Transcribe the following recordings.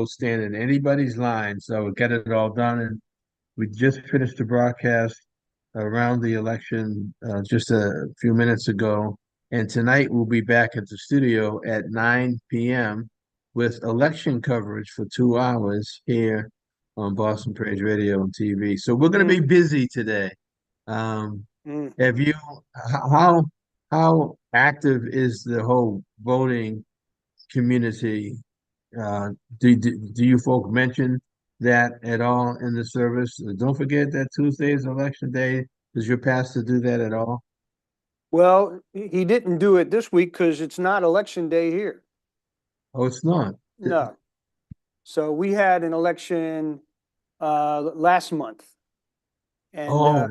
stand in anybody's line, so get it all done. And we just finished the broadcast around the election just a few minutes ago. And tonight we'll be back at the studio at 9 p.m. with election coverage for 2 hours here on Boston Praise Radio and TV. So we're going to Mm, be busy today. Um, mm. have you, how active is the whole voting community? Uh, do you folk mention that at all in the service? Don't forget that Tuesday is election day. Does your pastor do that at all? Well, he didn't do it this week because it's not election day here. Oh, it's not. No. So we had an election last month. And Oh,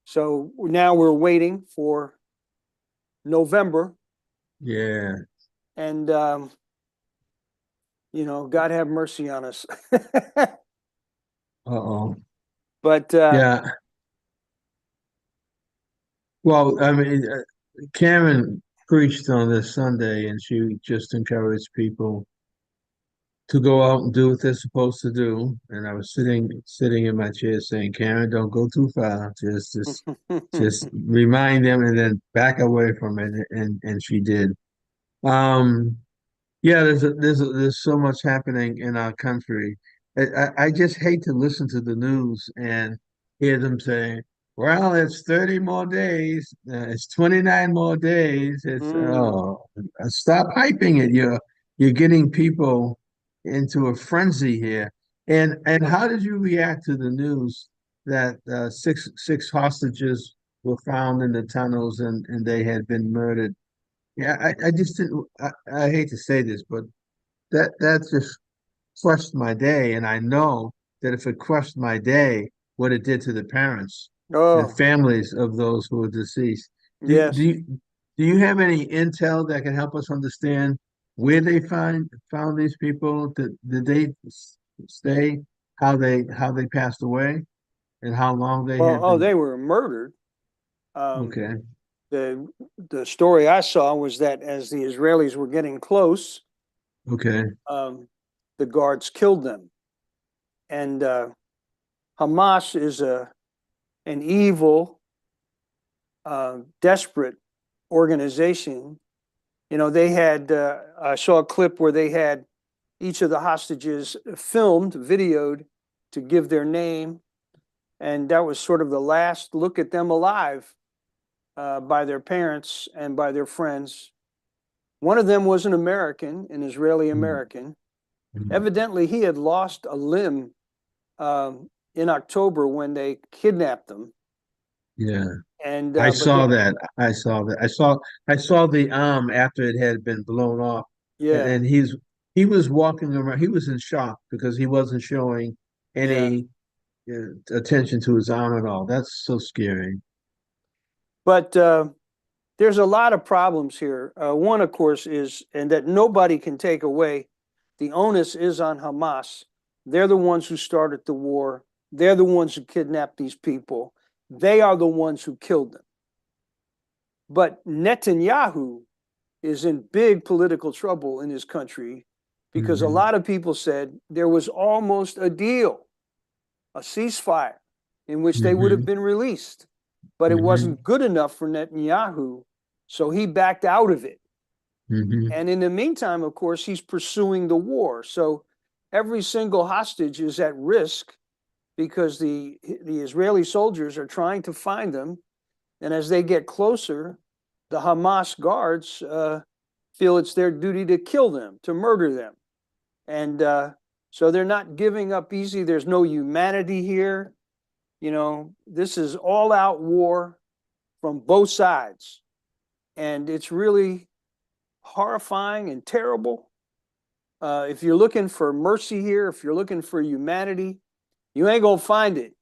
so now we're waiting for November. yeah. And, God have mercy on us. Uh-oh. But Yeah. Well, I mean, Karen preached on this Sunday, and she just encouraged people to go out and do what they're supposed to do. And I was sitting in my chair saying, Karen, don't go too far. Just remind them and then back away from it. And she did. Um, yeah, there's so much happening in our country. I just hate to listen to the news and hear them say, well, it's 30 more days, it's 29 more days. It's Mm. stop hyping it. You're getting people into a frenzy here. And how did you react to the news that six hostages were found in the tunnels and they had been murdered? Yeah, I just didn't. I hate to say this, but that just crushed my day, and I know that if it crushed my day, what it did to the parents and Oh, families of those who are deceased. Do do yes. you do you have any intel that can help us understand where they found these people? Did they stay? How they passed away, and how long they Well, had oh, been? they were murdered. Um, Okay, the the story I saw was that as the Israelis were getting close, okay, um, the guards killed them. And Hamas is an evil, desperate organization. They had. I saw a clip where they had each of the hostages filmed, videoed to give their name, and that was sort of the last look at them alive by their parents and by their friends. One of them was an American, an Israeli mm, American. mm. Evidently, he had lost a limb in October when they kidnapped them. Yeah. And I but saw that. I saw that. I saw the arm after it had been blown off, yeah, and he was walking around. He was in shock because he wasn't showing yeah. any attention to his arm at all. That's so scary. But there's a lot of problems here. One, of course, is and that nobody can take away. The onus is on Hamas. They're the ones who started the war. They're the ones who kidnapped these people. They are the ones who killed them. But Netanyahu is in big political trouble in his country because a Hmm. lot of people said there was almost a deal, a ceasefire in which they would have Hmm. been released, but it Hmm. wasn't good enough for Netanyahu, so he backed out of it. Hmm. And in the meantime, of course, he's pursuing the war. So every single hostage is at risk because the Israeli soldiers are trying to find them. And as they get closer, the Hamas guards feel it's their duty to kill them, to murder them. And so they're not giving up easy. There's no humanity here. This is all out war from both sides. And it's really horrifying and terrible. If you're looking for mercy here, if you're looking for humanity, you ain't gonna find it.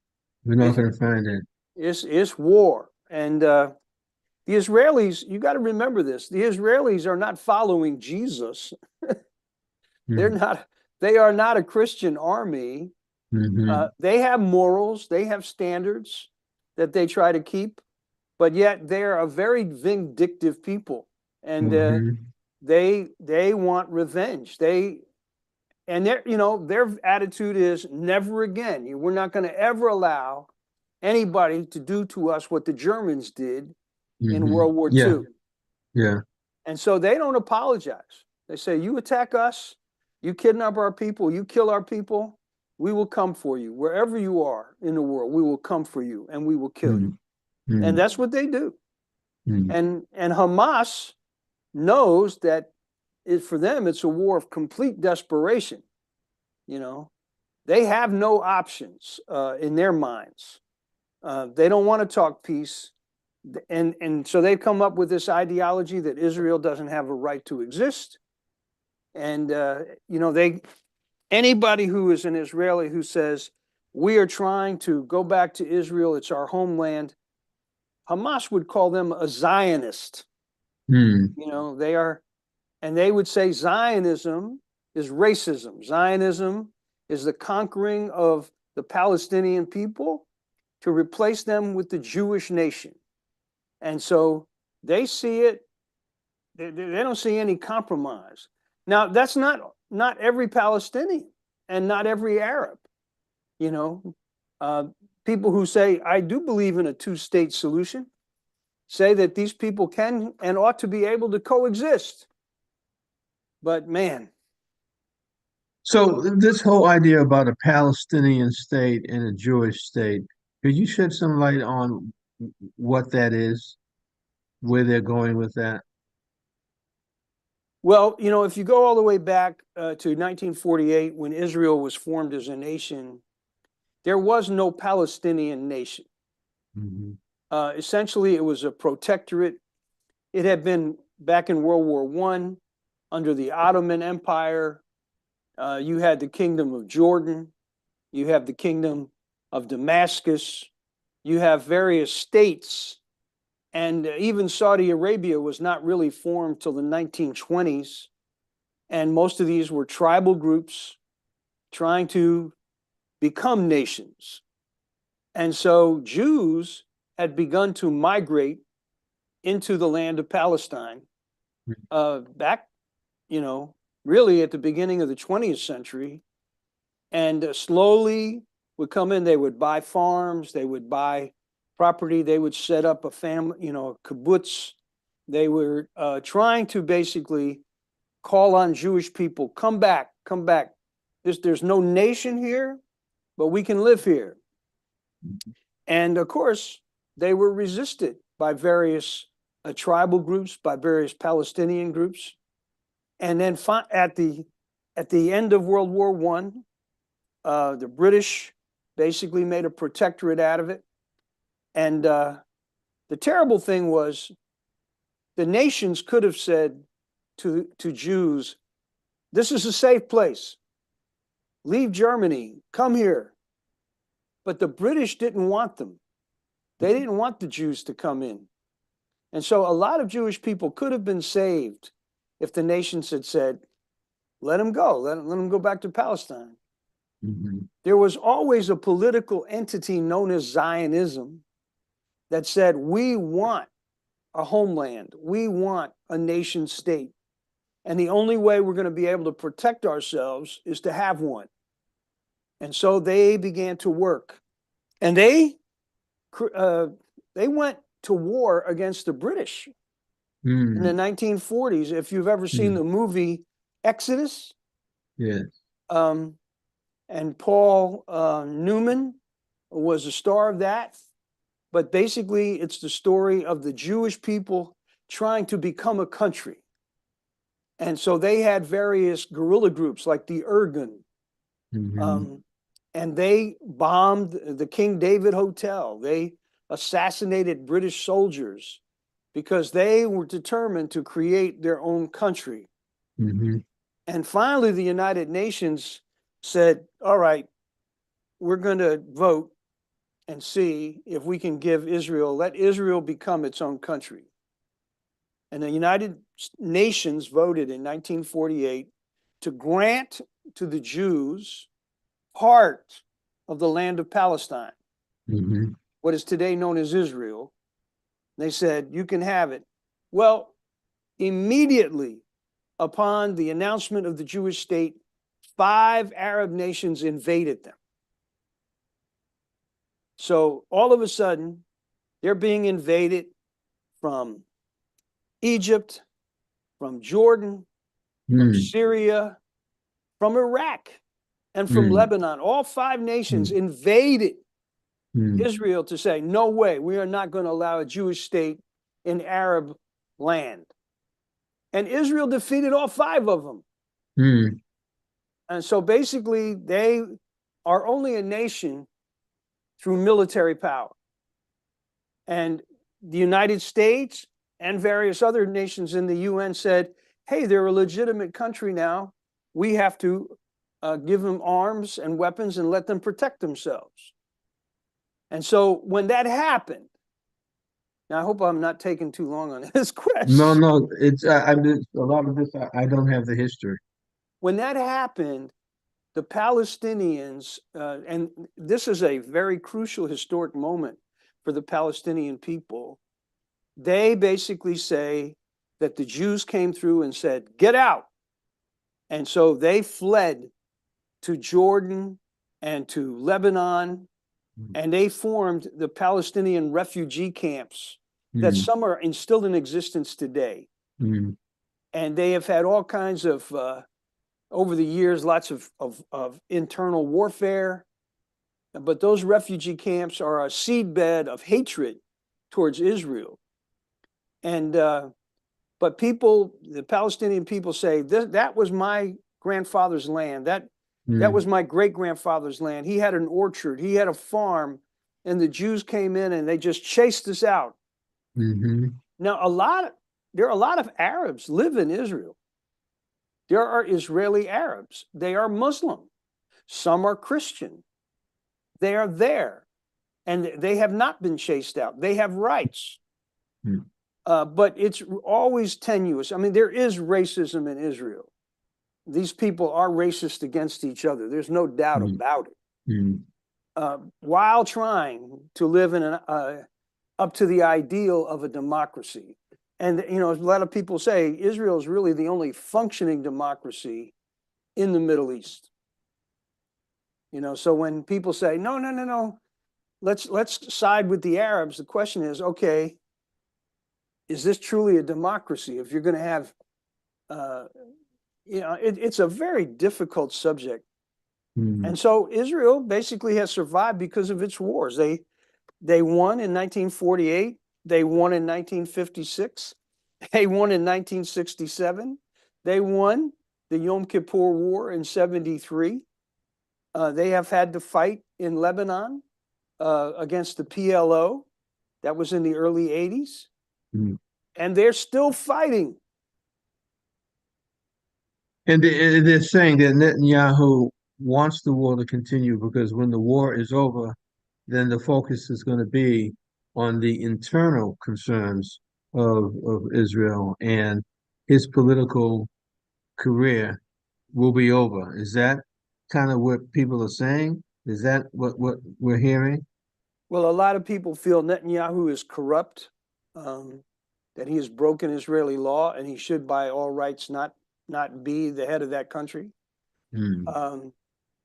We're not it going to find it. it's war. And the Israelis, you got to remember this: the Israelis are not following Jesus. They're Mm-hmm. not. They are not a Christian army. They have morals. They have standards that they try to keep, but yet they are a very vindictive people, and Hmm. they want revenge. and their attitude is never again. We're not going to ever allow anybody to do to us what the Germans did in World War Yeah, II. yeah. And so they don't apologize. They say, you attack us, you kidnap our people, you kill our people, we will come for you. Wherever you are in the world, we will come for you and we will kill you. And that's what they do. And Hamas knows that for them, it's a war of complete desperation. They have no options in their minds. They don't want to talk peace. And so they've come up with this ideology that Israel doesn't have a right to exist. And, anybody who is an Israeli who says, we are trying to go back to Israel, it's our homeland, Hamas would call them a Zionist. They are, and they would say Zionism is racism. Zionism is the conquering of the Palestinian people to replace them with the Jewish nation. And so they see it, they don't see any compromise. Now, that's not every Palestinian and not every Arab. People who say, I do believe in a two-state solution, say that these people can and ought to be able to coexist. But man. So this whole idea about a Palestinian state and a Jewish state, could you shed some light on what that is, where they're going with that? Well, if you go all the way back to 1948, when Israel was formed as a nation, there was no Palestinian nation. Essentially, it was a protectorate. It had been back in World War I under the Ottoman Empire. You had the Kingdom of Jordan. You have the Kingdom of Damascus. You have various states. And even Saudi Arabia was not really formed till the 1920s. And most of these were tribal groups trying to become nations. And so Jews had begun to migrate into the land of Palestine back, really at the beginning of the 20th century, and slowly would come in. They would buy farms, they would buy property, they would set up a family, a kibbutz. They were trying to basically call on Jewish people, come back, come back. There's no nation here, but we can live here. And of course, they were resisted by various tribal groups, by various Palestinian groups. And then at the end of World War I, the British basically made a protectorate out of it. And the terrible thing was the nations could have said to Jews, this is a safe place. Leave Germany, come here. But the British didn't want them. They didn't want the Jews to come in. And so a lot of Jewish people could have been saved if the nations had said, let them go, let them go back to Palestine. There was always a political entity known as Zionism that said, we want a homeland, we want a nation state. And the only way we're going to be able to protect ourselves is to have one. And so they began to work. And they went to war against the British in the 1940s. If you've ever seen the movie Exodus, yes. And Paul Newman was a star of that. But basically, it's the story of the Jewish people trying to become a country. And so they had various guerrilla groups like the Irgun. And they bombed the King David Hotel. They assassinated British soldiers because they were determined to create their own country. And finally, the United Nations said, all right, we're going to vote and see if we can let Israel become its own country. And the United Nations voted in 1948 to grant to the Jews part of the land of Palestine, what is today known as Israel. They said, you can have it. Well, immediately upon the announcement of the Jewish state, 5 Arab nations invaded them. So all of a sudden, they're being invaded from Egypt, from Jordan, from mm, Syria, from Iraq, and from mm, Lebanon. All 5 nations mm, invaded mm, Israel to say, no way, we are not going to allow a Jewish state in Arab land. And Israel defeated all 5 of them. mm, And so basically, they are only a nation through military power. And the United States and various other nations in the UN said, hey, they're a legitimate country now. We have to give them arms and weapons and let them protect themselves. And so when that happened, now I hope I'm not taking too long on this no, question. no, it's a lot of this. I don't have the history. When that happened, the Palestinians, and this is a very crucial historic moment for the Palestinian people, they basically say that the Jews came through and said, get out. And so they fled to Jordan and to Lebanon, and they formed the Palestinian refugee camps that Mm, some are still in existence today. mm, And they have had all kinds of, over the years, lots of internal warfare. But those refugee camps are a seedbed of hatred towards Israel. And but people, the Palestinian people say that was my grandfather's land. That mm, was my great grandfather's land. He had an orchard. He had a farm, and the Jews came in and they just chased us out. mhm, Now, there are a lot of Arabs live in Israel. There are Israeli Arabs. They are Muslim. Some are Christian. They are there, and they have not been chased out. They have rights. mm, But it's always tenuous. I mean, there is racism in Israel. These people are racist against each other. There's no doubt mm, about it. mm, While trying to live in up to the ideal of a democracy. And, you know, a lot of people say Israel is really the only functioning democracy in the Middle East. You know, so when people say, no, no, no, no, let's side with the Arabs, the question is, okay, is this truly a democracy? If you're going to have, uh, you know, it's a very difficult subject. mm, And so Israel basically has survived because of its wars. They won in 1948. They won in 1956. They won in 1967. They won the Yom Kippur War in 73. They have had to fight in Lebanon against the PLO. That was in the early 80s. mm. And they're still fighting. And they're saying that Netanyahu wants the war to continue because when the war is over, then the focus is going to be on the internal concerns of Israel, and his political career will be over. Is that kind of what people are saying? Is that what we're hearing? Well, a lot of people feel Netanyahu is corrupt, that he has broken Israeli law, and he should, by all rights, not be the head of that country. Mm, Um,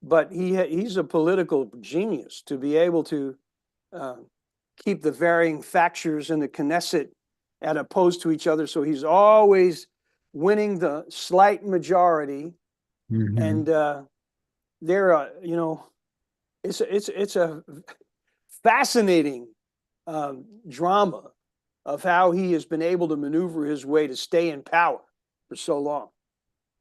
but he's a political genius to be able to uh, keep the varying factions in the Knesset at opposed to each other. So he's always winning the slight majority, hmm. and they're you know, it's a fascinating drama of how he has been able to maneuver his way to stay in power for so long.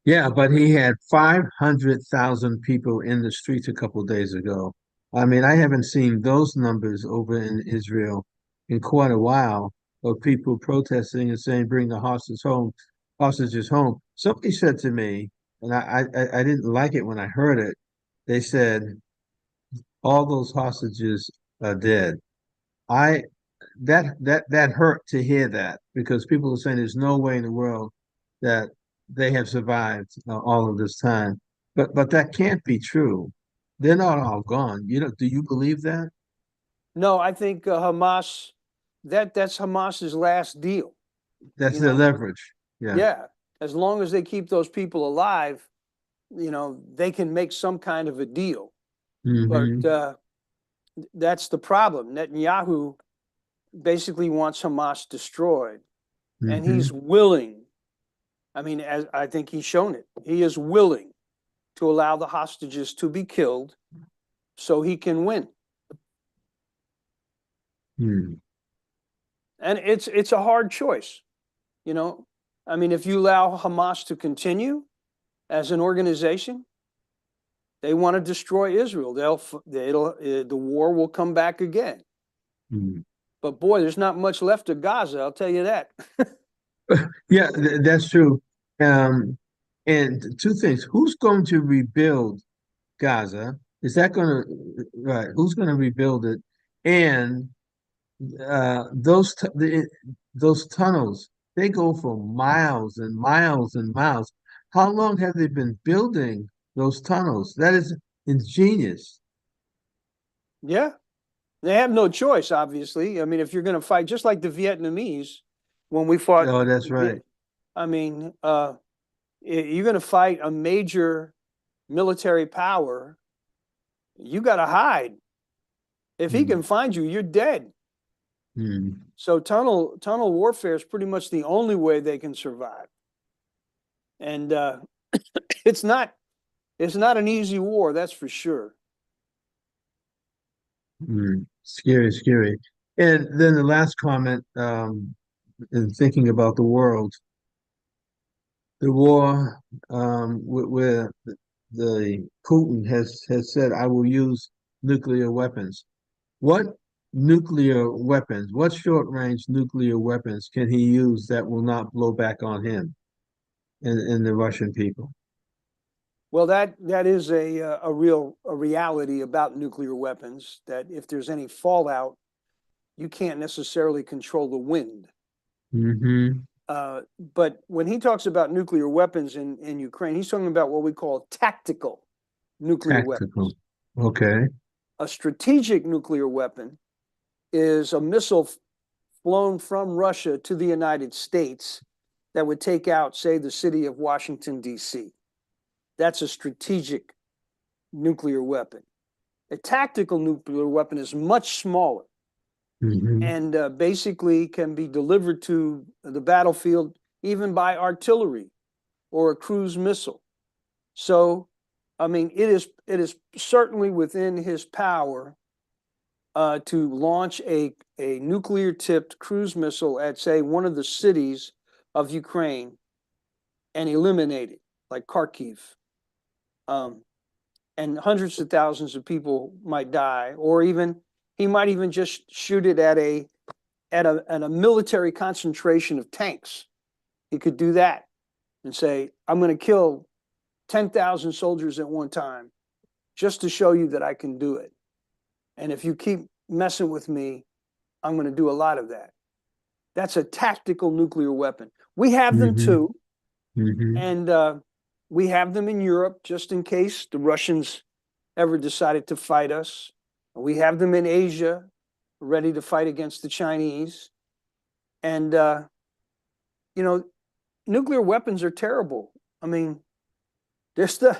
Yeah, but he had 500,000 people in the streets a couple of days ago. I mean, I haven't seen those numbers over in Israel in quite a while of people protesting and saying, bring the hostages home. Somebody said to me, and I didn't like it when I heard it. They said, all those hostages are dead. I that hurt to hear that because people are saying there's no way in the world that they have survived all of this time. But that can't be true. They're not all gone. You know, do you believe that? No, I think Hamas, that's Hamas's last deal. That's You their know, leverage. Yeah. yeah, as long as they keep those people alive, they can make some kind of a deal. But Hmm. that's the problem. Netanyahu basically wants Hamas destroyed, and he's Hmm. willing. I mean, as I think he's shown it, he is willing to allow the hostages to be killed so he can win. Hmm. And it's a hard choice, you know. I mean, if you allow Hamas to continue as an organization, they want to destroy Israel. The war will come back again. Hmm. But boy, there's not much left of Gaza. I'll tell you that. Yeah, that's true. Um, and two things: who's going to rebuild Gaza? Is that going to right? Who's going to rebuild it? And those tunnels, they go for miles and miles and miles. How long have they been building those tunnels? That is ingenious. Yeah, they have no choice. Obviously, I mean, if you're going to fight, just like the Vietnamese when we fought, Oh, that's right. I mean, you're going to fight a major military power. You got to hide. If he Hmm. can find you, you're dead. Hmm. So tunnel warfare is pretty much the only way they can survive. And it's not it's not an easy war, that's for sure. Hmm. Scary, scary. And then the last comment, in thinking about the world, the war, where the Putin has said, "I will use nuclear weapons." What nuclear weapons, what short-range nuclear weapons can he use that will not blow back on him and the Russian people? Well, that is a reality about nuclear weapons, that if there's any fallout, you can't necessarily control the wind. Hmm. But when he talks about nuclear weapons in Ukraine, he's talking about what we call tactical nuclear Tactical. weapons. Okay. A strategic nuclear weapon is a missile flown from Russia to the United States that would take out, say, the city of Washington, D.C. That's a strategic nuclear weapon. A tactical nuclear weapon is much smaller Hmm. and basically can be delivered to the battlefield even by artillery or a cruise missile. So, I mean, it is certainly within his power to launch a nuclear tipped cruise missile at, say, one of the cities of Ukraine and eliminate it, like Kharkiv. Um, and hundreds of thousands of people might die, or even he might even just shoot it at a military concentration of tanks. He could do that and say, I'm going to kill 10,000 soldiers at one time just to show you that I can do it. And if you keep messing with me, I'm going to do a lot of that. That's a tactical nuclear weapon. We have them Hmm. too, Hmm. and we have them in Europe just in case the Russians ever decided to fight us. We have them in Asia, ready to fight against the Chinese. And you know, nuclear weapons are terrible. I mean, there's the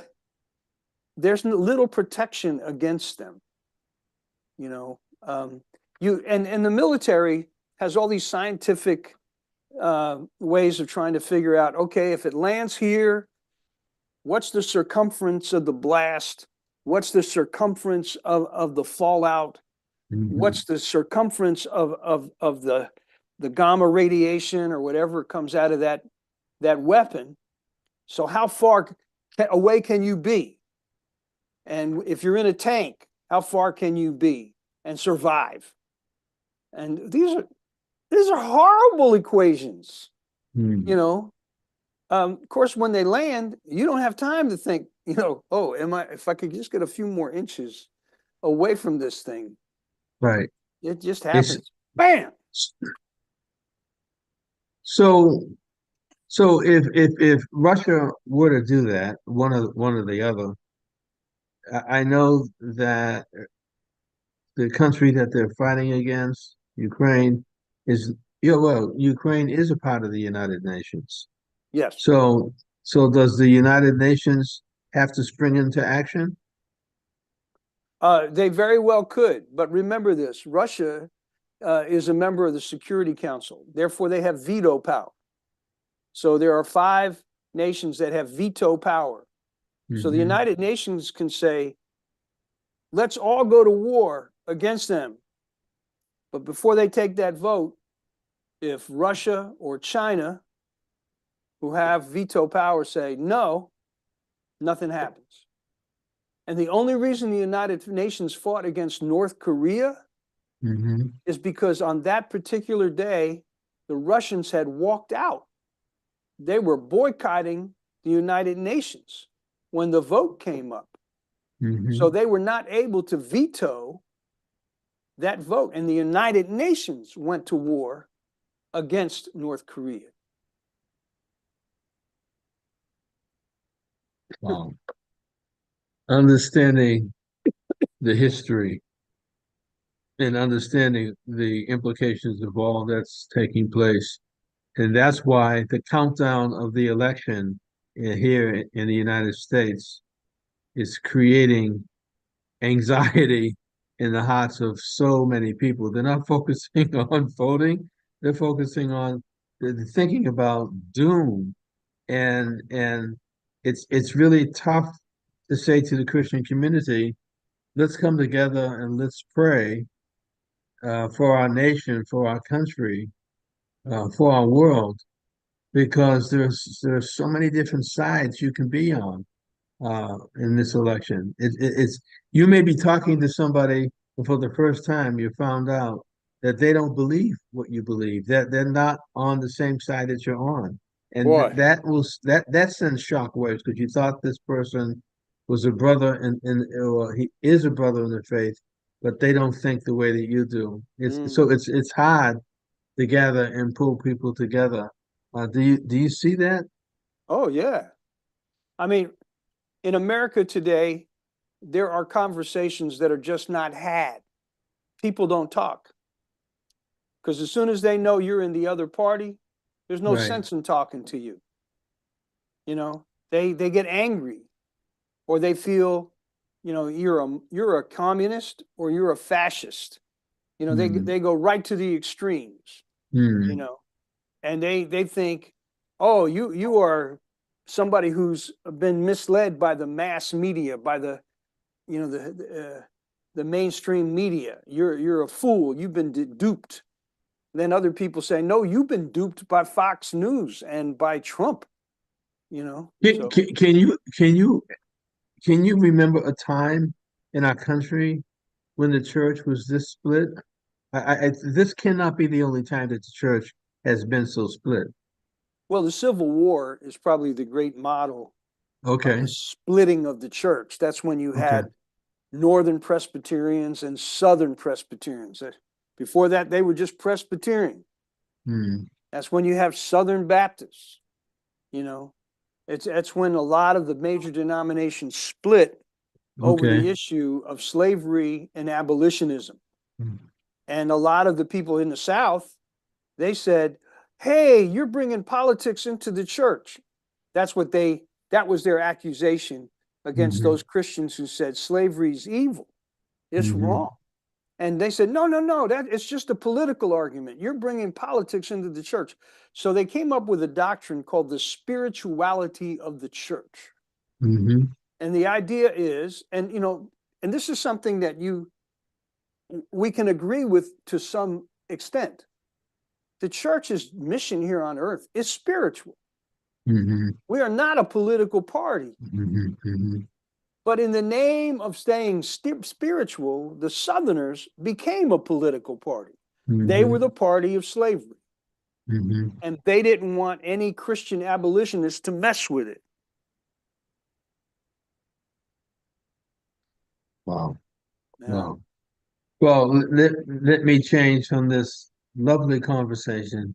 there's little protection against them. You know, you and the military has all these scientific ways of trying to figure out. Okay, if it lands here, what's the circumference of the blast? What's the circumference of the fallout? Hmm. What's the circumference of the gamma radiation or whatever comes out of that weapon? So how far away can you be? And if you're in a tank, how far can you be and survive? And these are horrible equations, you Hmm. know. Of course, when they land, you don't have time to think, oh, am I? If I could just get a few more inches away from this thing, Right. it just It's happens. Bam! so so if Russia were to do that, one or the other, I know that the country that they're fighting against, Ukraine, is yeah, well, Ukraine is a part of the United Nations. Yes. So so does the United Nations have to spring into action? They very well could, but remember this: Russia is a member of the Security Council. Therefore, they have veto power. So there are 5 nations that have veto power. So the Hmm. United Nations can say, let's all go to war against them. But before they take that vote, if Russia or China, who have veto power, say no, nothing happens. And the only reason the United Nations fought against North Korea Hmm. is because on that particular day, the Russians had walked out. They were boycotting the United Nations when the vote came up. So Hmm. they were not able to veto that vote. And the United Nations went to war against North Korea. Wow. Understanding the history and understanding the implications of all that's taking place. And that's why the countdown of the election here in the United States is creating anxiety in the hearts of so many people. They're not focusing on voting, they're focusing on they're thinking about doom. And it's really tough to say to the Christian community, let's come together and let's pray for our nation, for our country, for our world, because there's so many different sides you can be on in this election. It's you may be talking to somebody and for the first time you found out that they don't believe what you believe, that they're not on the same side that you're on. And Boy, that sends shock waves because you thought this person was a brother or he is a brother in the faith, but they don't think the way that you do. It's hard to gather and pull people together. Do you see that? oh yeah. I mean, in America today, there are conversations that are just not had. People don't talk because as soon as they know you're in the other party, there's no Right. sense in talking to you. You know, they get angry or they feel, you're a communist or you're a fascist. Hmm. They go right to the extremes. You Hmm. know, and they think, oh, you are somebody who's been misled by the mass media, by the you know the mainstream media. You're a fool. You've been duped. And then other people say, no, you've been duped by Fox News and by Trump. Can, So can, can you can you can you remember a time in our country when the church was this split? This cannot be the only time that the church has been so split. well, the Civil War is probably the great model of the Okay, splitting of the church. That's when you okay. had Northern Presbyterians and Southern Presbyterians. Before that, they were just Presbyterian. Hmm. That's when you have Southern Baptists. You know, it's when a lot of the major denominations split over Okay. the issue of slavery and abolitionism. Hmm. And a lot of the people in the South, they said, "Hey, you're bringing politics into the church." That's what that was their accusation against Hmm. those Christians who said slavery is evil. It's Hmm. wrong. And they said, no, no, no, that it's just a political argument. You're bringing politics into the church. So they came up with a doctrine called the spirituality of the church. Hmm. And the idea is, and this is something that we can agree with to some extent. The church's mission here on earth is spiritual. Hmm. We are not a political party. Hmm. Hmm. But in the name of staying spiritual, the Southerners became a political party. They were Hmm. the party of slavery. Hmm. And they didn't want any Christian abolitionists to mess with it. Wow. Yeah. Wow. Well, let me change from this lovely conversation,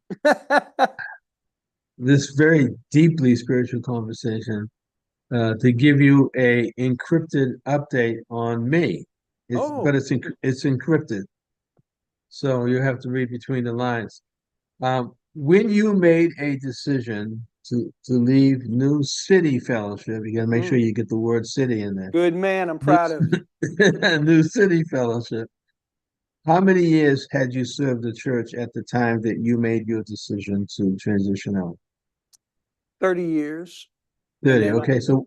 this very deeply spiritual conversation, to give you a encrypted update on me. But Oh, it's encrypted, so you have to read between the lines. When you made a decision to leave New City Fellowship. You got to make sure Mm. you get the word city in there. Good man. I'm New, proud of you. New City Fellowship. How many years had you served the church at the time that you made your decision to transition out? 30 years. And 30. then Okay, so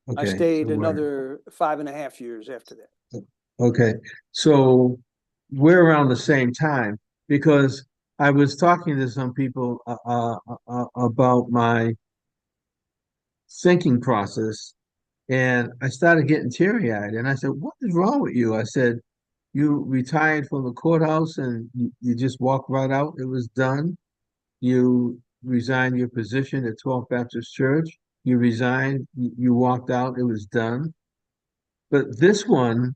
I okay, so stayed we're another 5.5 years after that. okay. So we're around the same time because I was talking to some people about my thinking process, and I started getting teary-eyed. And I said, "What is wrong with you?" I said, "You retired from the courthouse and you just walked right out. It was done. You resigned your position at 12th Baptist Church. You resigned, you walked out, it was done. But this one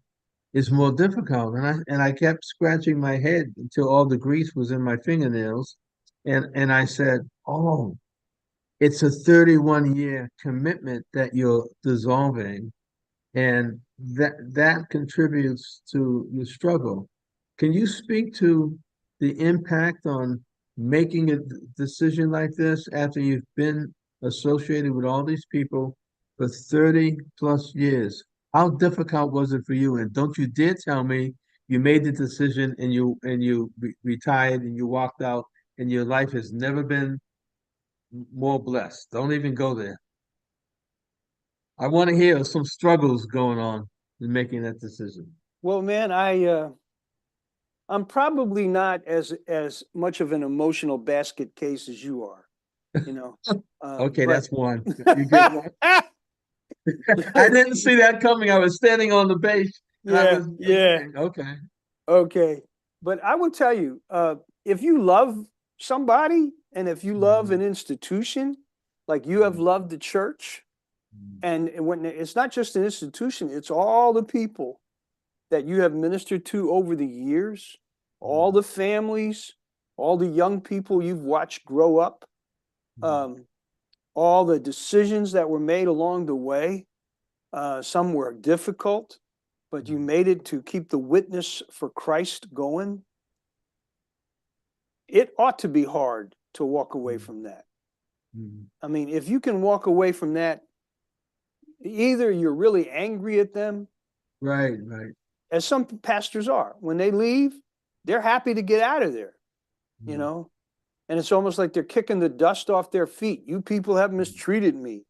is more difficult." And I kept scratching my head until all the grease was in my fingernails. And I said, "Oh, it's a 31-year commitment that you're dissolving, and that contributes to your struggle." Can you speak to the impact on making a decision like this after you've been associated with all these people for 30 plus years? How difficult was it for you? And don't you dare tell me you made the decision and you retired and you walked out and your life has never been more blessed. Don't even go there. I want to hear some struggles going on in making that decision. Well, man, I'm probably not as much of an emotional basket case as you are, you know. Okay, But that's one. You get one. I didn't see that coming. I was standing on the base and I yeah, was yeah, looking. Okay. okay. But I will tell you, if you love somebody and if you love Mhm, an institution, like you have mhm, loved the church, mhm, and when it's not just an institution, it's all the people that you have ministered to over the years, all mhm, the families, all the young people you've watched grow up, mhm, um, all the decisions that were made along the way. Some were difficult, but you mhm, made it to keep the witness for Christ going. It ought to be hard to walk away mhm, from that. mhm. I mean, if you can walk away from that, either you're really angry at them, Right, right. as some pastors are. When they leave, they're happy to get out of there, you Mhm, know? And it's almost like they're kicking the dust off their feet. You people have mistreated me.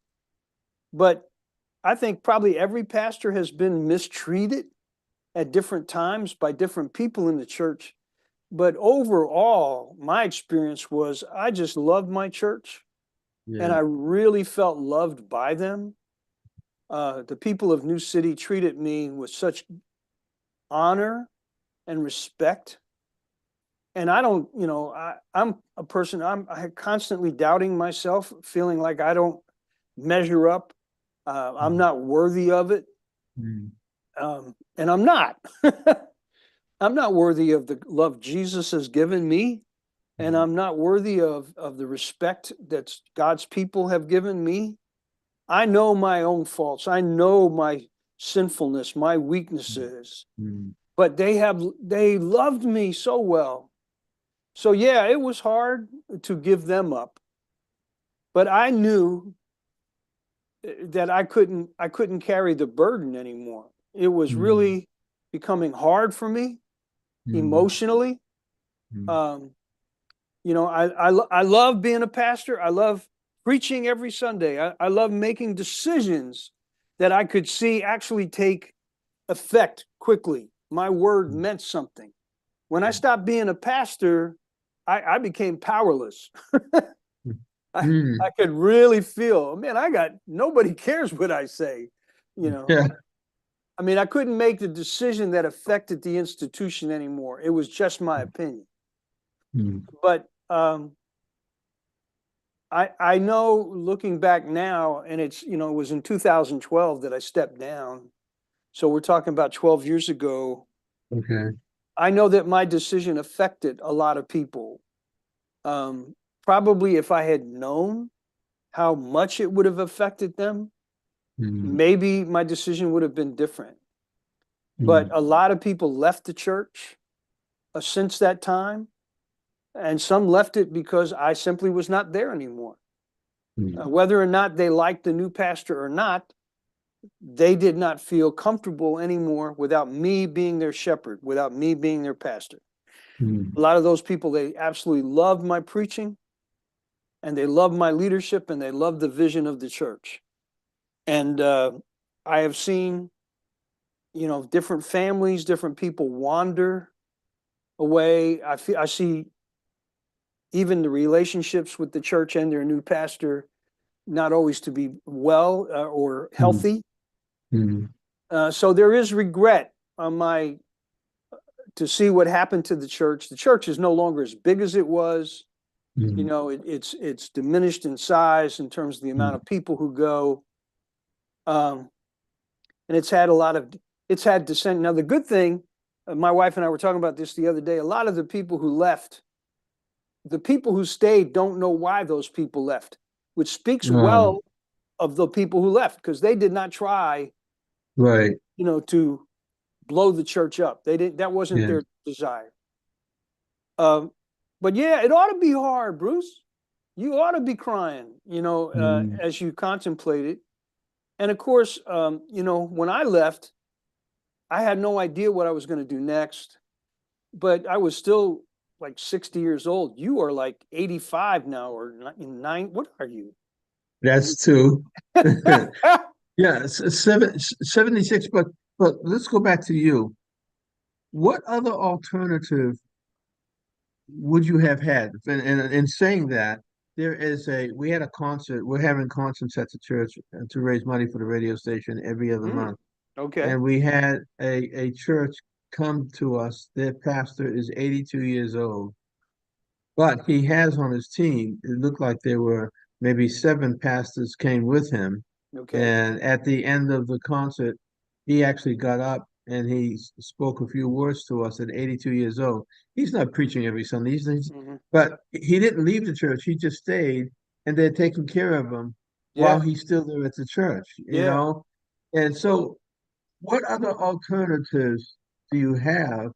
But I think probably every pastor has been mistreated at different times by different people in the church. But overall, my experience was I just loved my church and yeah. I really felt loved by them. The people of New City treated me with such honor and respect. And I don't, I'm a person, I constantly doubting myself, feeling like I don't measure up. I'm Mhm, not worthy of it. mhm, And I'm not. I'm not worthy of the love Jesus has given me. And mhm, I'm not worthy of the respect that God's people have given me. I know my own faults. I know my sinfulness, my weaknesses, mhm, but they loved me so well. So yeah, it was hard to give them up, but I knew that I couldn't carry the burden anymore. It was mhm, really becoming hard for me mhm, emotionally. mhm, Um, I love being a pastor. I love preaching every Sunday. I love making decisions that I could see actually take effect quickly. My word mhm, meant something. When I stopped being a pastor, I became powerless. I, mhm. I could really feel, man, I got nobody cares what I say, you know. Yeah. I mean, I couldn't make the decision that affected the institution anymore. It was just my opinion. Mhm, But I know looking back now, and it was in 2012 that I stepped down. So we're talking about 12 years ago. okay. I know that my decision affected a lot of people. Um, Probably if I had known how much it would have affected them, Mhm, maybe my decision would have been different. But mhm, a lot of people left the church since that time, and some left it because I simply was not there anymore. Mm. Whether or not they liked the new pastor or not, they did not feel comfortable anymore without me being their shepherd, without me being their pastor. Mm. A lot of those people, they absolutely loved my preaching, and they loved my leadership, and they loved the vision of the church. And I have seen, different families, different people wander away. I see even the relationships with the church and their new pastor not always to be well or Mm. healthy. Mm. So there is regret on my to see what happened to the church. The church is no longer as big as it was. Mm. It's diminished in size in terms of the amount Mm. of people who go, um, and it's had dissent. Now the good thing, my wife and I were talking about this the other day. A lot of the people who left, the people who stayed, don't know why those people left, which speaks Oh, well of the people who left because they did not try, right. to blow the church up. They didn't. That wasn't Yeah. their desire. Um, but yeah, it ought to be hard, Bruce. You ought to be crying, Mm. as you contemplate it. And of course, when I left, I had no idea what I was going to do next, but I was still like 60 years old. You are like 85 now, or nine. What are you? That's two. Yeah, 76. But let's go back to you. What other alternative would you have had? And in saying that, we had a concert. We're having concerts at the church to raise money for the radio station every other Hmm. month. Okay. And we had a church come to us. Their pastor is 82 years old, but he has on his team, it looked like there were maybe seven pastors came with him. Okay. And at the end of the concert, he actually got up and he spoke a few words to us at 82 years old. He's not preaching every Sunday, Hmm. but he didn't leave the church. He just stayed and they're taking care of him while Yeah. he's still there at the church, you Yeah. know? And so, what other alternatives do you have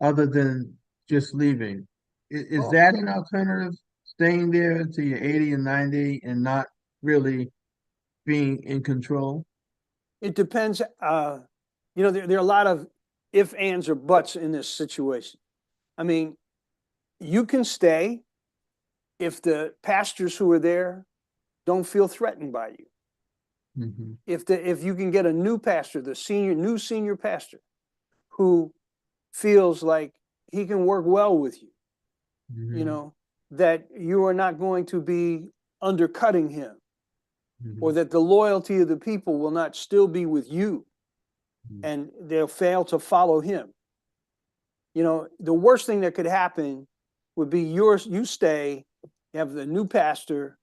other than just leaving? Is Oh, that an alternative? Staying there until you're 80 and 90 and not really being in control? it depends. There are a lot of if, ands, or buts in this situation. I mean, you can stay if the pastors who are there don't feel threatened by you. Hmm. If you can get a new pastor, the new senior pastor, who feels like he can work well with you, you Hmm. know, that you are not going to be undercutting him, or Hmm. that the loyalty of the people will not still be with you and they'll fail to follow him. The worst thing that could happen would be you stay, you have the new pastor,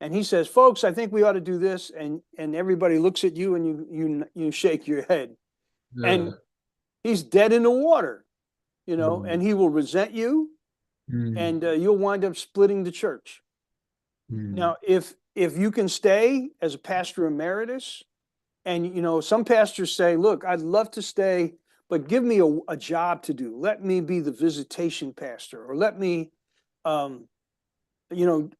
and he says, "Folks, I think we ought to do this," and everybody looks at you and you shake your head, and Yeah. he's dead in the water, Mm. and he will resent you, Mm. and you'll wind up splitting the church. Mm. Now, if you can stay as a pastor emeritus, and some pastors say, "Look, I'd love to stay, but give me a job to do. Let me be the visitation pastor, or let me, um, you know,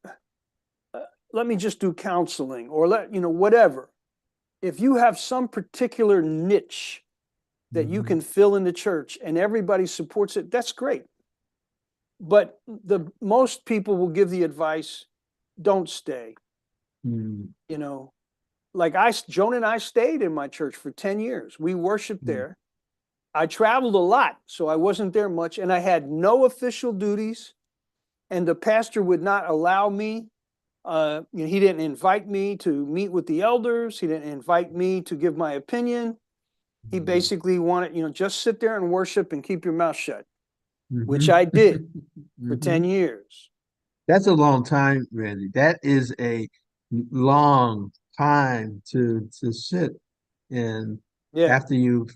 let me just do counseling, or whatever." If you have some particular niche that you Mhm. can fill in the church and everybody supports it, that's great. But the most people will give the advice, don't stay. Mm. You know, like Joan and I stayed in my church for 10 years. We worshiped Mm. there. I traveled a lot, so I wasn't there much, and I had no official duties. And the pastor would not allow me. He didn't invite me to meet with the elders. He didn't invite me to give my opinion. He Mm. basically wanted, just sit there and worship and keep your mouth shut, which Mhm. I did for 10 Mhm. years. That's a long time, Randy. That is a long time to sit and Yeah. after you've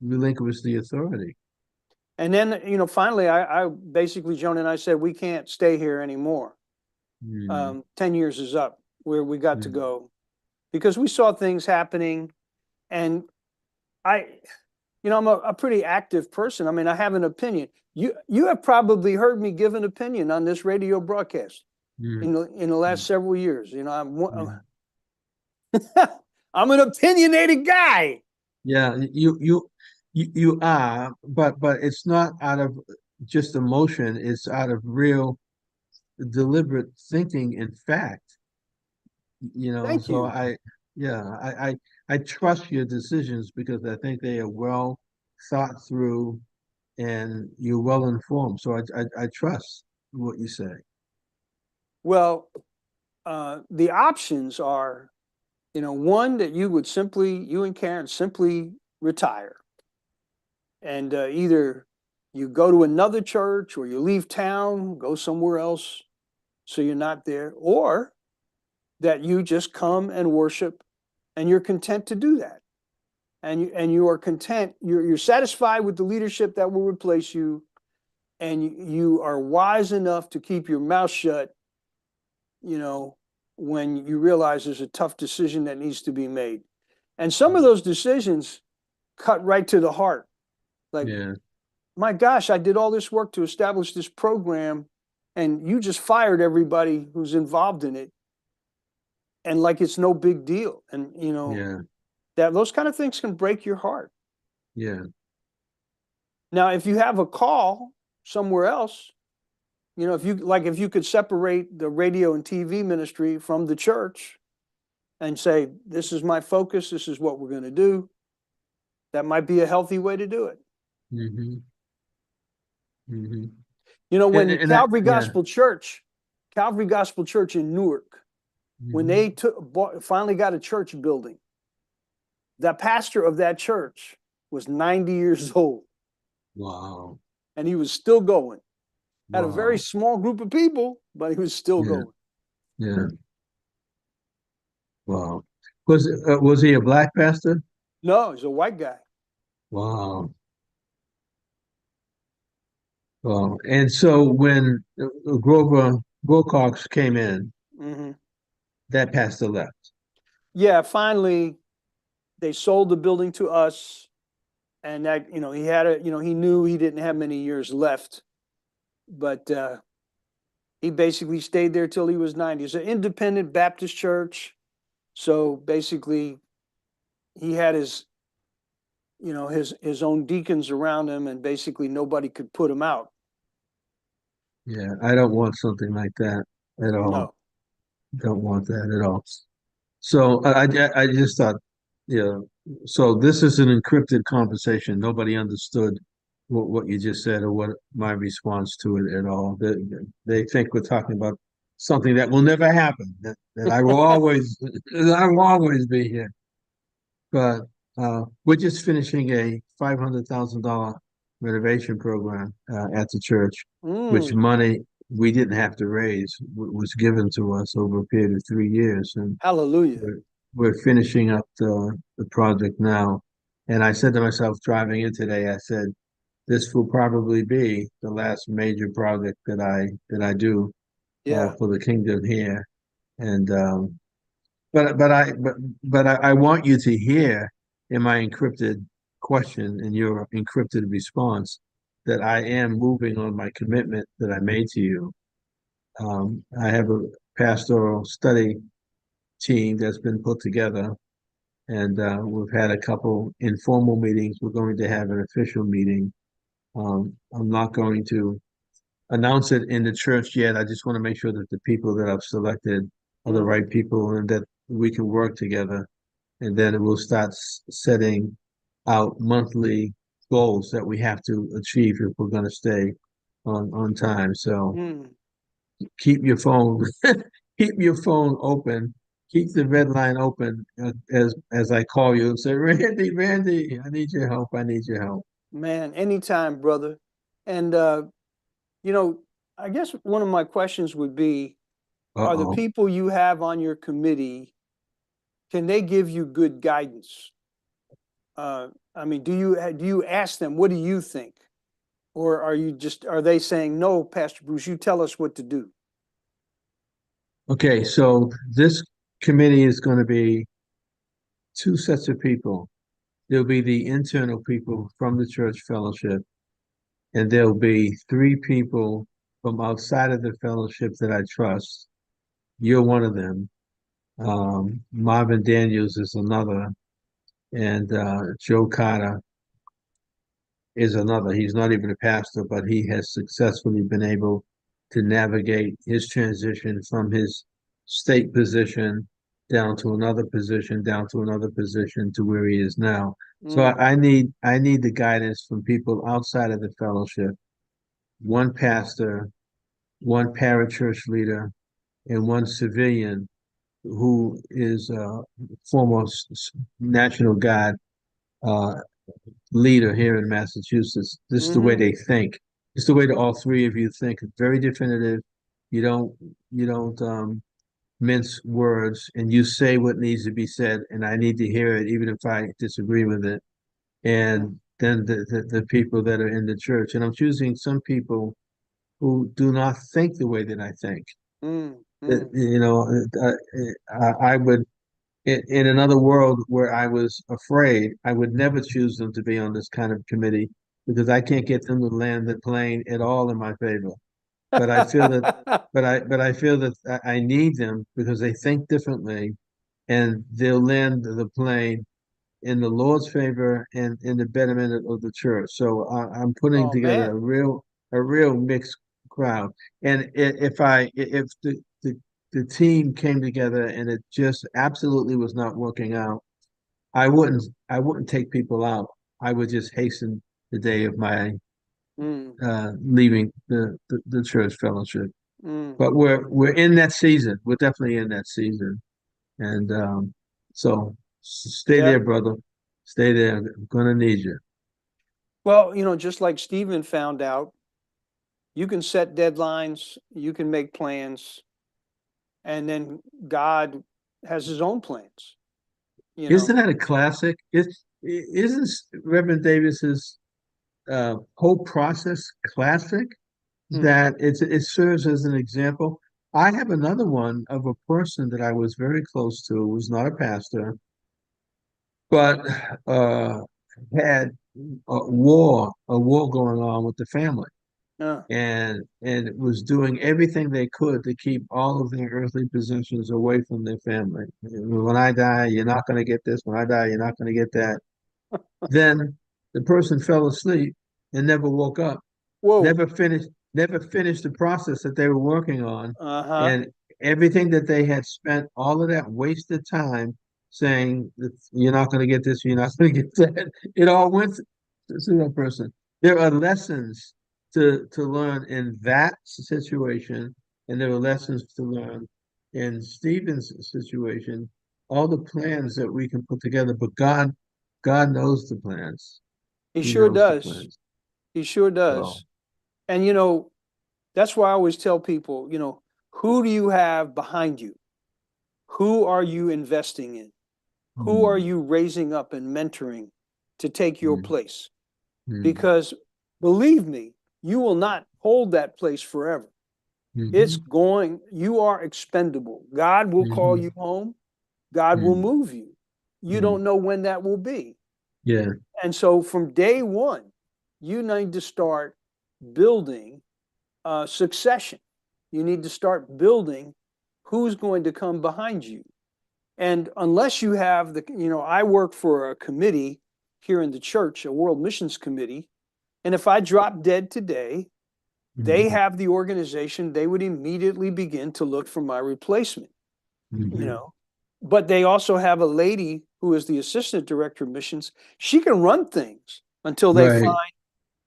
relinquished the authority. And then, finally, I basically, Joan and I said, we can't stay here anymore. Mm. 10 years is up where we got to Mm. go because we saw things happening. And I, I'm a pretty active person. I mean, I have an opinion. You have probably heard me give an opinion on this radio broadcast. mm, in the last mm, several years. mm. I'm an opinionated guy. Yeah, you are, but it's not out of just emotion. It's out of real deliberate thinking and fact. Thank So you. yeah, I trust your decisions because I think they are well thought through and you're well informed. So I trust what you say. Well, the options are, one that you and Karen simply retire, and either you go to another church or you leave town, go somewhere else so you're not there, or that you just come and worship and you're content to do that. And you are content, you're satisfied with the leadership that will replace you, and you are wise enough to keep your mouth shut, you know, when you realize there's a tough decision that needs to be made. And some of those decisions cut right to the heart. Like, Yeah, my gosh, I did all this work to establish this program, and you just fired everybody who's involved in it, and like it's no big deal. And yeah, that those kind of things can break your heart. yeah. Now, if you have a call somewhere else, if you could separate the radio and TV ministry from the church and say, this is my focus, this is what we're going to do, that might be a healthy way to do it. Mm-hmm. Mm-hmm. When Yeah. Calvary Gospel Church in Newark, when Mm-hmm. they finally got a church building, the pastor of that church was 90 years old, Wow. and he was still going. Had a very Wow. small group of people, but he was still Yeah. going. Yeah. Wow. Was he a black pastor? No, he's a white guy. Wow. Wow. And so when Grover Wilcox came in, Mm-hmm. that pastor left. Yeah, finally they sold the building to us, and that he had he knew he didn't have many years left, but he basically stayed there till he was 90. It's an independent Baptist church, so basically he had his own deacons around him, and basically nobody could put him out. Yeah, I don't want something like that at all. No. Don't want that at all. So I just thought, yeah. So this is an encrypted conversation. Nobody understood what you just said or what my response to it at all. They think we're talking about something that will never happen. That I will always that I will always be here. But we're just finishing a $500,000 renovation program at the church, which Mm, money we didn't have to raise was given to us over a period of 3 years, and hallelujah. we're finishing up the project now. And I said to myself, driving in today, I said, this will probably be the last major project that I do Yeah. for the kingdom here. And but I want you to hear in my encrypted question and your encrypted response that I am moving on my commitment that I made to you. I have a pastoral study team that's been put together, and we've had a couple informal meetings. We're going to have an official meeting. I'm not going to announce it in the church yet. I just want to make sure that the people that I've selected are the Mm, right people and that we can work together. And then we'll start setting out monthly goals that we have to achieve if we're going to stay on time. So mm. keep your phone keep your phone open. Keep the red line open as I call you and say, Randy, I need your help. I need your help. Man, anytime, brother. And you know, I guess one of my questions would be, are the Uh-oh. people you have on your committee, can they give you good guidance? I mean, do you ask them, what do you think? Or are they saying, no, Pastor Bruce, you tell us what to do? Okay, so this committee is going to be two sets of people. There'll be the internal people from the church fellowship, and there'll be three people from outside of the fellowship that I trust. You're one of them. Marvin Daniels is another, and Joe Carter is another. He's not even a pastor, but he has successfully been able to navigate his transition from his state position down to another position, down to another position to where he is now. So Mm, I need the guidance from people outside of the fellowship, one pastor, one parachurch leader, and one civilian who is a former National Guard uh, leader here in Massachusetts. This is the way hmm they think. It's the way that all three of you think. It's very definitive. You don't you don't mince words, and you say what needs to be said, and I need to hear it, even if I disagree with it. And then the people that are in the church, and I'm choosing some people who do not think the way that I think. mm, That, mm. you know, I would in another world where I was afraid, I would never choose them to be on this kind of committee because I can't get them to land the plane at all in my favor. But I feel that, but I feel that I need them because they think differently, and they'll land the plane in the Lord's favor and in the betterment of the church. So I'm putting Oh together man. a real mixed crowd. And if the team came together and it just absolutely was not working out, I wouldn't take people out. I would just hasten the day of my Mm, leaving the church fellowship. mm. But we're in that season. We're definitely in that season. And so stay Yeah. there, brother. Stay there. I'm gonna need you. Well, just like Stephen found out, you can set deadlines, you can make plans, and then God has his own plans, you Isn't know. that a classic? Isn't Reverend Davis's whole process classic? Hmm. That it serves as an example. I have another one of a person that I was very close to, who was not a pastor, but uh, had a war going on with the family. Yeah. And was doing everything they could to keep all of their earthly possessions away from their family. When I die, you're not going to get this. When I die, you're not going to get that. Then the person fell asleep and never woke up, Whoa. never finished, never finished the process that they were working on, Uh-huh. and everything that they had spent, all of that wasted time saying that you're not going to get this, you're not going to get that. It all went to that person. There are lessons to learn in that situation, and there are lessons to learn in Stephen's situation. All the plans that we can put together, but God knows the plans. He He sure knows the does. plans. He sure So, does. And that's why I always tell people, who do you have behind you? Who are you investing in? Who are mm, you raising up and mentoring to take your mm, place? mm, Because believe me, you will not hold that place forever. mhm, You are expendable. God will call mhm, you home. God will mm, move you. You mm. don't know when that will be. Yeah. And so from day one, you need to start building succession. You need to start building who's going to come behind you. And unless you have I work for a committee here in the church, a World Missions Committee. And if I drop dead today, they Mhm, have the organization, they would immediately begin to look for my replacement, you mhm. know. But they also have a lady who is the assistant director of missions. She can run things until they Right, find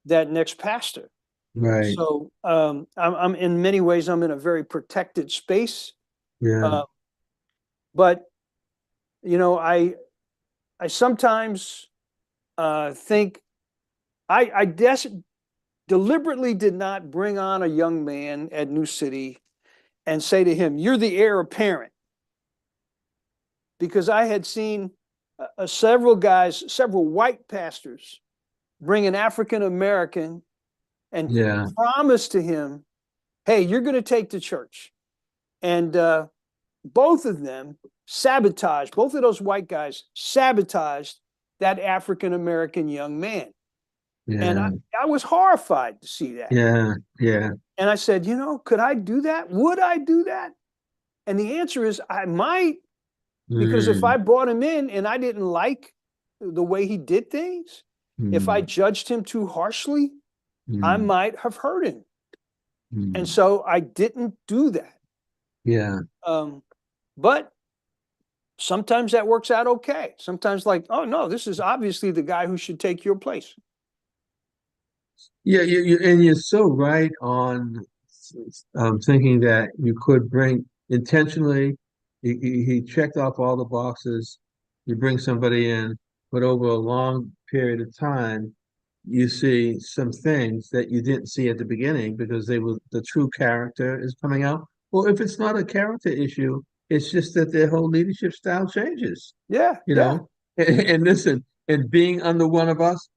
that next pastor. right. So I'm in many ways, I'm in a very protected space. Yeah. Uh, but, you know, I sometimes think I deliberately did not bring on a young man at New City and say to him, "You're the heir apparent," because I had seen several white pastors bring an African American and Yeah. promise to him, "Hey, you're going to take the church," and both of them sabotaged. Both of those white guys sabotaged that African American young man. And Yeah. I was horrified to see that. Yeah. Yeah. And I said, you know, could I do that? Would I do that? And the answer is I might, because if I Mm, brought him in and I didn't like the way he did things, if I mm, judged him too harshly, I mm, might have hurt him. And mm. so I didn't do that. Yeah. Um, but sometimes that works out okay. Sometimes, like, oh no, this is obviously the guy who should take your place. Yeah, and you're so right on thinking that you could bring intentionally, he checked off all the boxes. You bring somebody in, but over a long period of time, you see some things that you didn't see at the beginning because they were the true character is coming out. Well, if it's not a character issue, it's just that their whole leadership style changes, Yeah, you yeah, know. And listen, and being under one of us,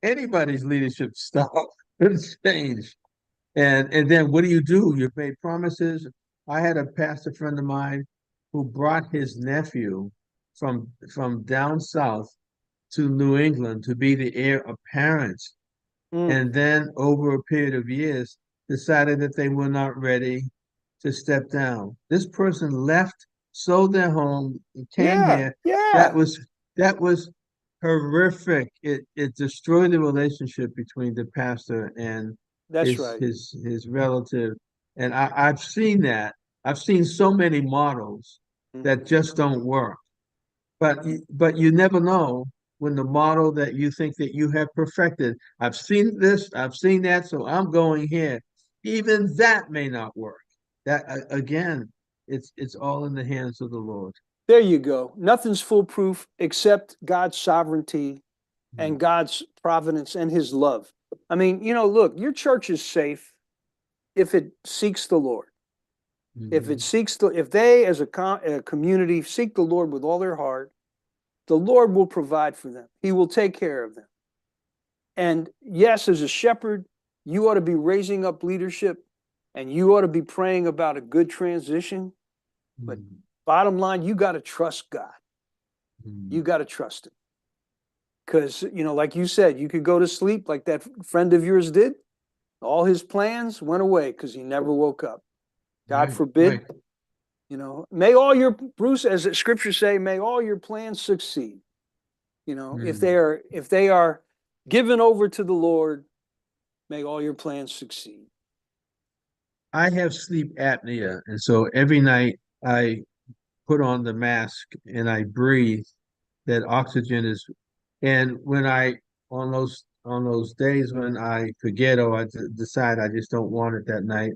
anybody's leadership style has changed. And then what do? You've made promises. I had a pastor friend of mine who brought his nephew from down south to New England to be the heir apparent, mm, and then over a period of years decided that they were not ready to step down. This person left, sold their home, came yeah, here. That yeah. was that was horrific. It destroyed the relationship between the pastor and That's his right. his his relative. And I've seen that. I've seen so many models Mhm. that just don't work. But you never know when the model that you think that you have perfected. I've seen this, I've seen that, so I'm going here. Even that may not work. That again, it's all in the hands of the Lord. There you go. Nothing's foolproof except God's sovereignty and God's providence and his love. I mean, you know, look, your church is safe if it seeks the Lord. If it Mhm. seeks the, if they as a community seek the Lord with all their heart, the Lord will provide for them. He will take care of them. And yes, as a shepherd, you ought to be raising up leadership and you ought to be praying about a good transition. But Mhm. bottom line, you got to trust God. You Mhm. got to trust him. Because, you know, like you said, you could go to sleep like that friend of yours did. All his plans went away because he never woke up. God Right, forbid. right. You know, may all your, Bruce, as the scriptures say, may all your plans succeed. You know, Mhm. if they are given over to the Lord, may all your plans succeed. I have sleep apnea, and so every night I put on the mask and I breathe. That oxygen is, and when I on those days when I forget or decide I just don't want it that night,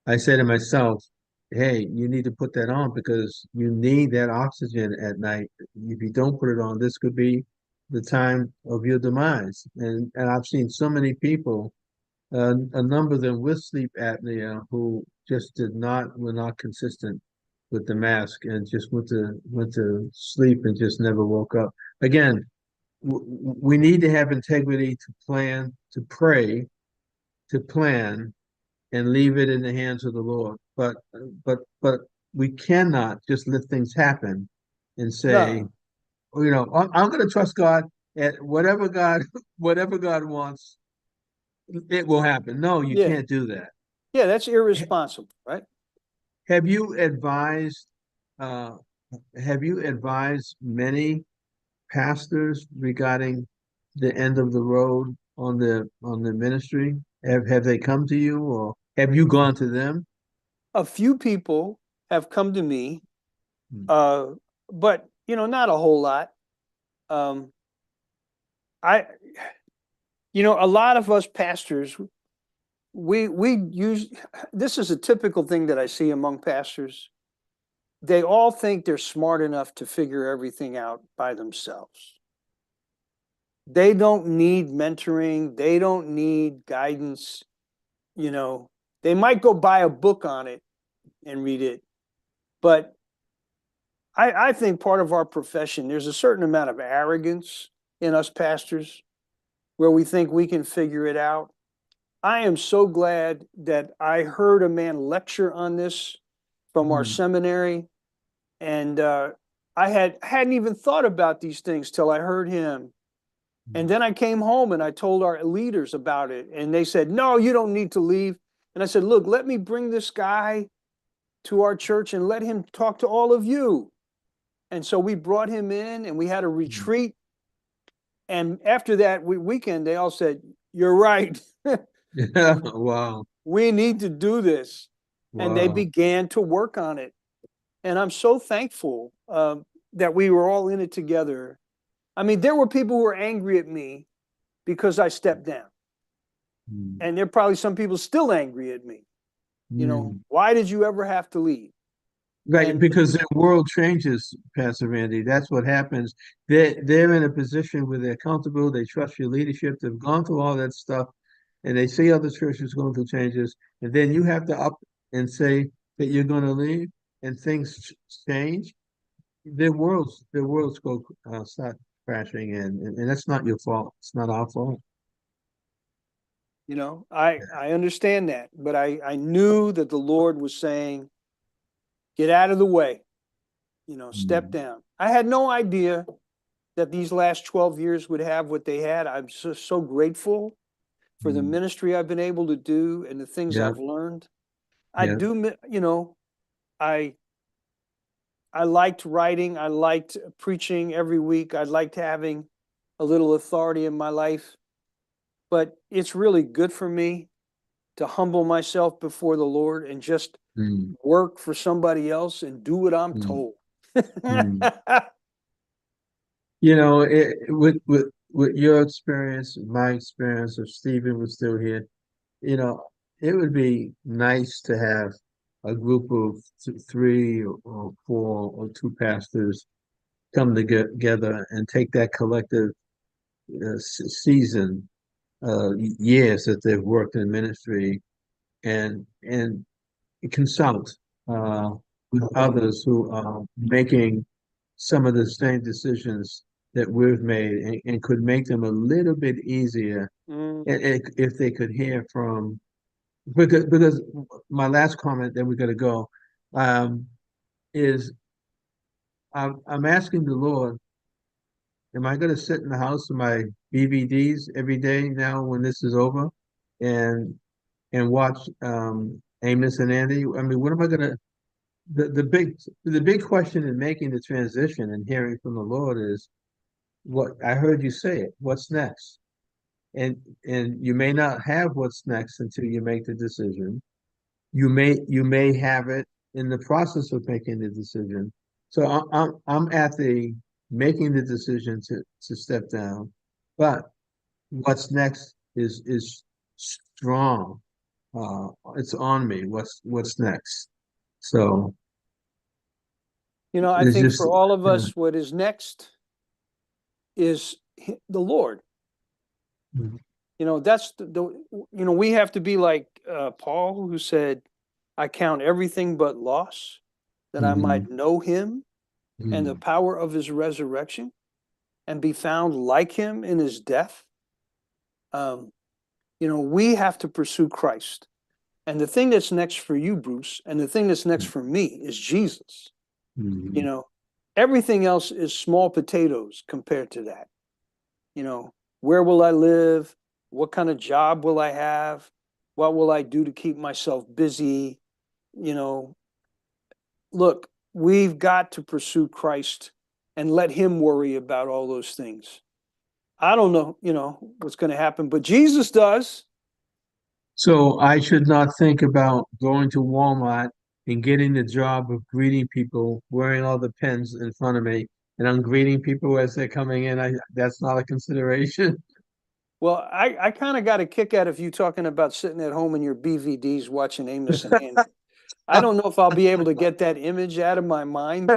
I say to myself, "Hey, you need to put that on because you need that oxygen at night. If you don't put it on, this could be the time of your demise." And I've seen so many people, a number of them with sleep apnea, who just were not consistent with the mask and just went to sleep and just never woke up. Again, we need to have integrity to plan, to pray, to plan, and leave it in the hands of the Lord. But we cannot just let things happen and say, No, oh, I'm going to trust God at whatever God whatever God wants, it will happen. No, you yeah, can't do that. yeah, that's irresponsible, right? Have you advised uh, have you advised many pastors regarding the end of the road on the ministry? Have they come to you or have you gone to them? A few people have come to me, Hmm. uh, but you know, not a whole lot. Um, I, you know, a lot of us pastors, we use this is a typical thing that I see among pastors. They all think they're smart enough to figure everything out by themselves. They don't need mentoring. They don't need guidance. You know, they might go buy a book on it and read it, but I think part of our profession, there's a certain amount of arrogance in us pastors where we think we can figure it out. I am so glad that I heard a man lecture on this from our Hmm. seminary, and I hadn't even thought about these things till I heard him. And then I came home and I told our leaders about it. And they said, no, you don't need to leave. And I said, look, let me bring this guy to our church and let him talk to all of you. And so we brought him in and we had a retreat. And after that weekend, they all said, you're right. Yeah. Wow. We need to do this. And they Wow. began to work on it. And I'm so thankful that we were all in it together. I mean, there were people who were angry at me because I stepped down. Mm. And there are probably some people still angry at me. You know, Mm. why did you ever have to leave? Right, And because their world changes, Pastor Randy. That's what happens. They're in a position where they're comfortable, they trust your leadership, they've gone through all that stuff, and they see other churches going through changes, and then you have to up and say that you're going to leave, and things change. Their worlds go start crashing in, and that's not your fault. It's not our fault. you know, I understand that, but I knew that the Lord was saying, get out of the way, you know, step Mm. down. I had no idea that these last 12 years would have what they had. I'm so grateful for the Mm. ministry I've been able to do and the things Yeah, I've learned. I yeah. do, you know, I I liked writing. I liked preaching every week. I liked having a little authority in my life. But it's really good for me to humble myself before the Lord and just Mm. work for somebody else and do what I'm Mm. told. Mm. With your experience, my experience, if Stephen was still here, you know, it would be nice to have a group of three or four or two pastors come together and take that collective season, years that they've worked in ministry, and consult with others who are making some of the same decisions that we've made, and could make them a little bit easier, Mm, if they could hear from, because my last comment, then we're going to go, um, is I'm asking the Lord, am I going to sit in the house with my BVDs every day now when this is over, and watch Amos and Andy? I mean, what am I going to? The big question in making the transition and hearing from the Lord is, what I heard you say it. What's next? And you may not have what's next until you make the decision. You may have it in the process of making the decision. So I'm at the making the decision to step down, but what's next is strong. It's on me. What's next? So you know, I it's think just for all of yeah. us, what is next is the Lord. Mhm. You know, that's you know, we have to be like Paul, who said, I count everything but loss that I Mhm. might know him and the Mhm. power of his resurrection and be found like him in his death. Um, you know, we have to pursue Christ. And the thing that's next for you, Bruce, and the thing that's next for me is Jesus. You Mhm. know, everything else is small potatoes compared to that. You know, where will I live? What kind of job will I have? What will I do to keep myself busy? You know, look, we've got to pursue Christ and let him worry about all those things. I don't know, you know, what's going to happen, but Jesus does. So I should not think about going to Walmart and getting the job of greeting people, wearing all the pens in front of me, and I'm greeting people as they're coming in. That's not a consideration. Well, I kind of got a kick out of you talking about sitting at home in your BVDs watching Amos and Andy. I don't know if I'll be able to get that image out of my mind.